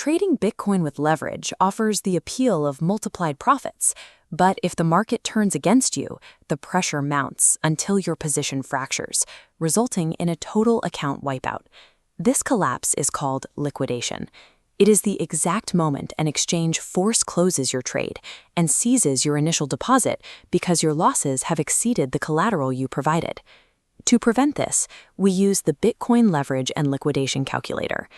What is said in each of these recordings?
Trading Bitcoin with leverage offers the appeal of multiplied profits, but if the market turns against you, the pressure mounts until your position fractures, resulting in a total account wipeout. This collapse is called liquidation. It is the exact moment an exchange force closes your trade and seizes your initial deposit because your losses have exceeded the collateral you provided. To prevent this, we use the Bitcoin Leverage and Liquidation Calculator.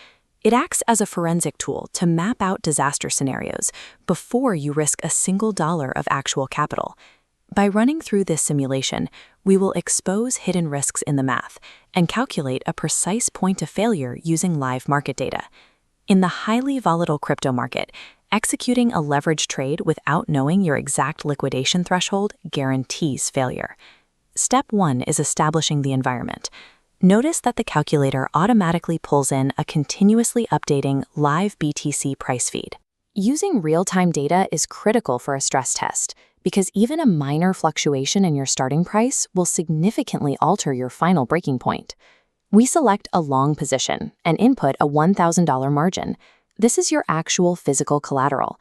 It acts as a forensic tool to map out disaster scenarios before you risk a single dollar of actual capital. By running through this simulation, we will expose hidden risks in the math and calculate a precise point of failure using live market data. In the highly volatile crypto market, executing a leverage trade without knowing your exact liquidation threshold guarantees failure. Step 1 is establishing the environment. Notice that the calculator automatically pulls in a continuously updating live BTC price feed. Using real-time data is critical for a stress test because even a minor fluctuation in your starting price will significantly alter your final breaking point. We select a long position and input a $1,000 margin. This is your actual physical collateral.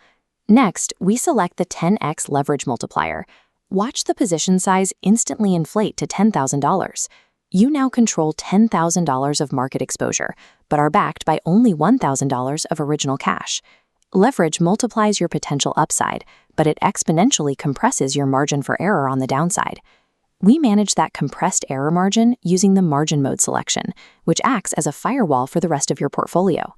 Next, we select the 10x leverage multiplier. Watch the position size instantly inflate to $10,000. You now control $10,000 of market exposure, but are backed by only $1,000 of original cash. Leverage multiplies your potential upside, but it exponentially compresses your margin for error on the downside. We manage that compressed error margin using the margin mode selection, which acts as a firewall for the rest of your portfolio.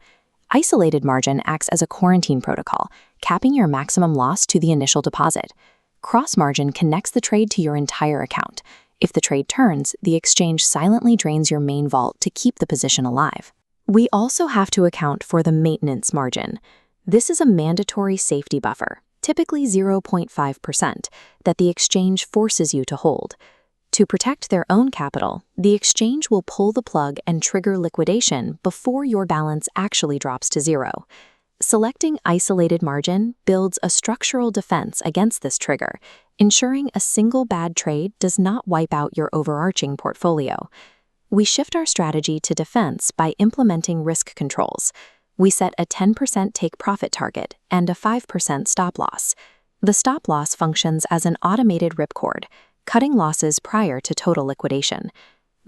Isolated margin acts as a quarantine protocol, capping your maximum loss to the initial deposit. Cross margin connects the trade to your entire account. If the trade turns, the exchange silently drains your main vault to keep the position alive. We also have to account for the maintenance margin. This is a mandatory safety buffer, typically 0.5%, that the exchange forces you to hold. To protect their own capital, the exchange will pull the plug and trigger liquidation before your balance actually drops to zero. Selecting isolated margin builds a structural defense against this trigger, ensuring a single bad trade does not wipe out your overarching portfolio. We shift our strategy to defense by implementing risk controls. We set a 10% take profit target and a 5% stop loss. The stop loss functions as an automated ripcord, cutting losses prior to total liquidation.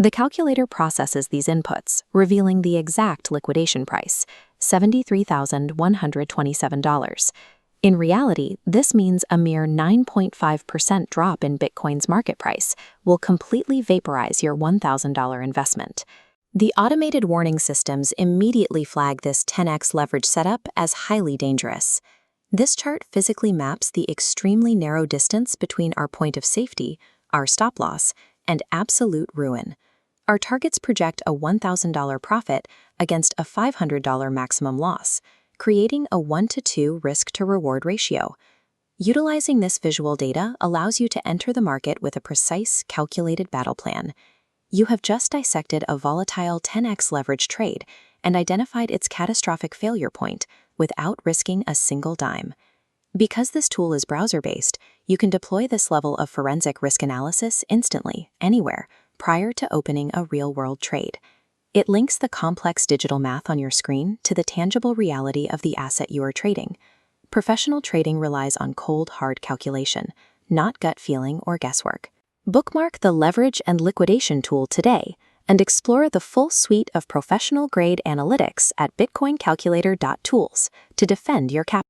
The calculator processes these inputs, revealing the exact liquidation price, $73,127. In reality, this means a mere 9.5% drop in Bitcoin's market price will completely vaporize your $1,000 investment. The automated warning systems immediately flag this 10x leverage setup as highly dangerous. This chart physically maps the extremely narrow distance between our point of safety, our stop loss, and absolute ruin. Our targets project a $1,000 profit against a $500 maximum loss, creating a 1-to-2 risk-to-reward ratio. Utilizing this visual data allows you to enter the market with a precise, calculated battle plan. You have just dissected a volatile 10x leverage trade and identified its catastrophic failure point without risking a single dime. Because this tool is browser-based, you can deploy this level of forensic risk analysis instantly, anywhere, prior to opening a real-world trade. It links the complex digital math on your screen to the tangible reality of the asset you are trading. Professional trading relies on cold, hard calculation, not gut feeling or guesswork. Bookmark the Leverage and Liquidation tool today and explore the full suite of professional-grade analytics at BitcoinCalculator.Tools to defend your capital.